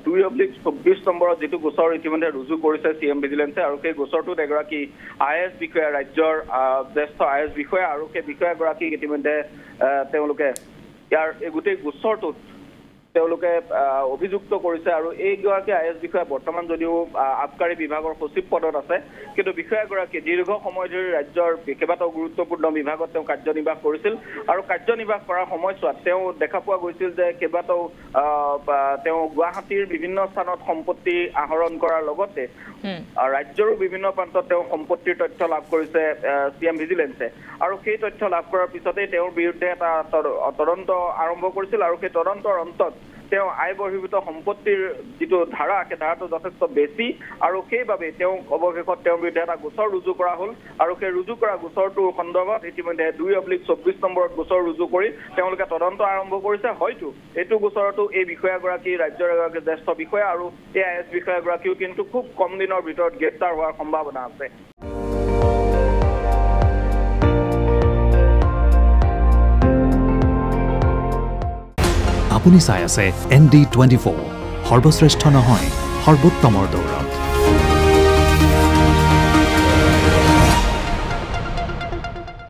2/24 নম্বৰত যেটো গোচৰ ইতিমধ্যে ৰুজু কৰিছে সিএম ভিজিলেন্সে আৰু সেই গোচৰটোত এগৰাকী আইএছ বিষয়া ৰাজ্যৰ জ্যেষ্ঠ আইএছ বিষয়া আৰু সেই বিষয়াগৰাকী ইতিমধ্যে তেওঁলোকে ইয়াৰ এই গোটেই গোচৰটোত তেওঁলোকে অভিযুক্ত কৰিছে আৰু এইগৰাকী আইএছ বিষয়া বৰ্তমান যদিও আবকাৰী বিভাগৰ সচিব পদত আছে কিন্তু বিষয়াগৰাকী দীৰ্ঘ সময় ধৰি ৰাজ্যৰ কেইবাটাও গুৰুত্বপূৰ্ণ বিভাগত তেওঁ কাৰ্যনিৰ্বাহ কৰিছিল আৰু কাৰ্যনিৰ্বাহ কৰাৰ সময়ছোৱাত তেওঁ দেখা পোৱা গৈছিল যে কেইবাটাও তেওঁ গুৱাহাটীৰ বিভিন্ন স্থানত সম্পত্তি আহৰণ কৰাৰ লগতে ৰাজ্যৰো বিভিন্ন প্ৰান্তত তেওঁ সম্পত্তিৰ তথ্য লাভ কৰিছে সিএম ভিজিলেন্সে আৰু সেই তথ্য লাভ কৰাৰ পিছতে তেওঁৰ বিৰুদ্ধে এটা তদন্ত আৰম্ভ কৰিছিল আৰু সেই তদন্তৰ অন্তত তেওঁ আয় বহিৰ্ভূত সম্পত্তিৰ যেটো ধাৰা সেই ধাৰাটো যথেষ্ট বেছি আৰু সেইবাবে তেওঁ অৱশেষত তেওঁৰ বিৰুদ্ধে এটা গোচৰ ৰুজু কৰা হ'ল আৰু সেই ৰুজু কৰা গোচৰটোৰ সন্দৰ্ভত ইতিমধ্যে 2/24 নম্বৰত গোচৰ ৰুজু কৰি তেওঁলোকে তদন্ত আৰম্ভ কৰিছে হয়তো এইটো গোচৰটো এই বিষয়াগৰাকী ৰাজ্যৰ এগৰাকী জ্যেষ্ঠ বিষয়া আৰু এই আইএছ বিষয়াগৰাকীও কিন্তু খুব কম দিনৰ ভিতৰত গ্ৰেপ্তাৰ হোৱাৰ সম্ভাৱনা আছে আপুনি চাই আছে ND24 সৰ্বশ্ৰেষ্ঠ নহয় সৰ্বোত্তমৰ দৌৰ